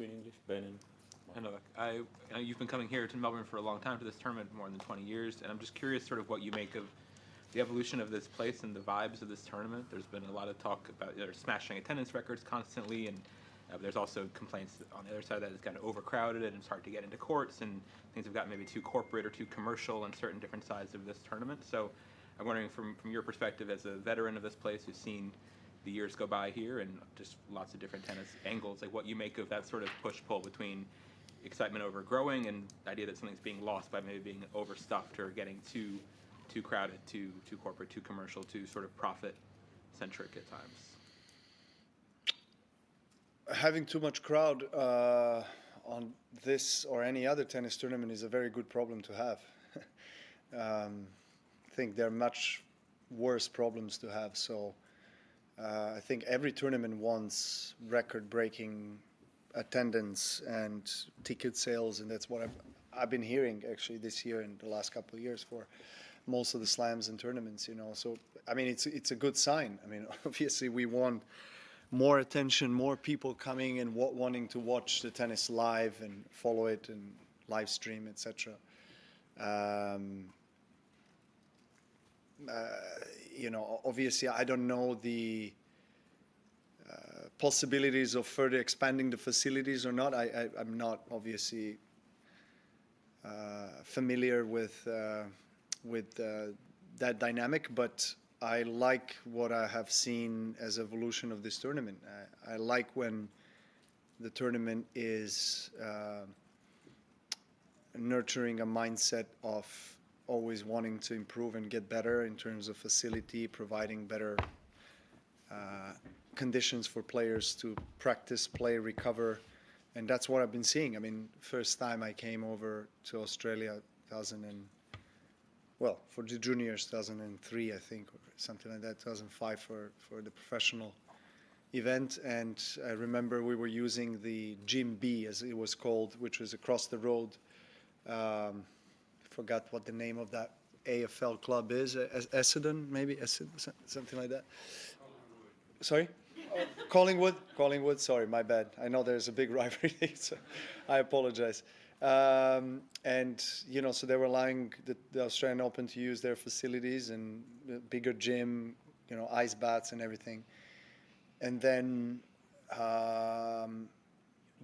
in English, Ben and And Novak, I know you've been coming here to Melbourne for a long time to this tournament, more than 20 years, and I'm just curious sort of what you make of the evolution of this place and the vibes of this tournament. There's been a lot of talk about they're smashing attendance records constantly, and there's also complaints on the other side that it's gotten overcrowded and it's hard to get into courts, and things have gotten maybe too corporate or too commercial on certain different sides of this tournament. So I'm wondering from your perspective as a veteran of this place who's seen the years go by here and just lots of different tennis angles, like what you make of that sort of push-pull between excitement over growing and the idea that something's being lost by maybe being overstuffed or getting too crowded, too corporate, too commercial, too sort of profit centric at times. Having too much crowd on this or any other tennis tournament is a very good problem to have. I think there are much worse problems to have. So I think every tournament wants record-breaking attendance and ticket sales, and that's what I've been hearing actually this year and the last couple of years for most of the slams and tournaments. So I mean, it's a good sign. I mean, obviously we want more attention, more people coming and wanting to watch the tennis live and follow it and live stream, etc. Obviously I don't know the possibilities of further expanding the facilities or not. I'm not obviously familiar with that dynamic, but I like what I have seen as evolution of this tournament. I like when the tournament is nurturing a mindset of always wanting to improve and get better in terms of facility, providing better conditions for players to practice, play, recover, and that's what I've been seeing. I mean, first time I came over to Australia, for the juniors, 2003, I think, or something like that, 2005 for the professional event, and I remember we were using the Gym B, as it was called, which was across the road. Forgot what the name of that AFL club is, Essendon, maybe, something like that. Sorry? Collingwood, sorry, my bad. I know there's a big rivalry, so I apologize. So they were allowing the Australian Open to use their facilities and the bigger gym, ice baths and everything. And then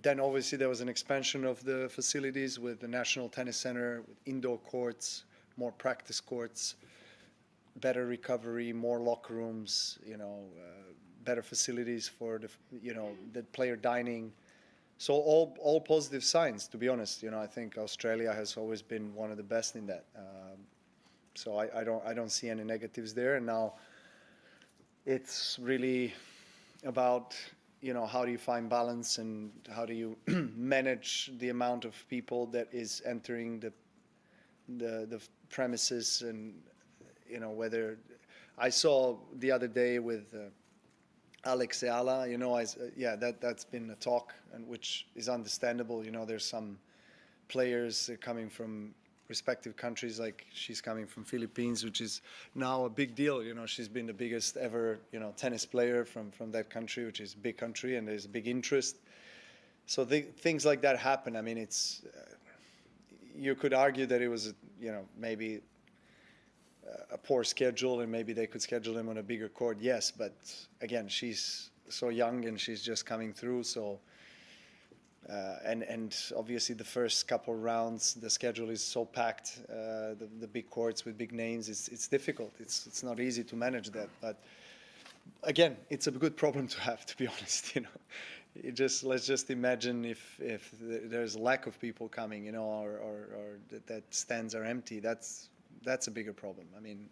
obviously there was an expansion of the facilities with the National Tennis Center, with indoor courts, more practice courts, better recovery, more locker rooms, better facilities for the player dining. So all positive signs, to be honest. I think Australia has always been one of the best in that. So I don't see any negatives there. And now it's really about how do you find balance and how do you manage the amount of people that is entering the premises, and whether I saw the other day with Alex Eala, that's been a talk, and which is understandable. There's some players coming from respective countries, like she's coming from Philippines, which is now a big deal. She's been the biggest ever tennis player from that country, which is a big country, and there's a big interest. So things like that happen. I mean, it's you could argue that it was maybe a poor schedule, and maybe they could schedule him on a bigger court. Yes, but again, she's so young and she's just coming through. So and obviously the first couple rounds, the schedule is so packed. The big courts with big names, it's difficult. It's not easy to manage that. But again, it's a good problem to have, to be honest. Let's just imagine if there's a lack of people coming, or that stands are empty. That's a bigger problem. I mean,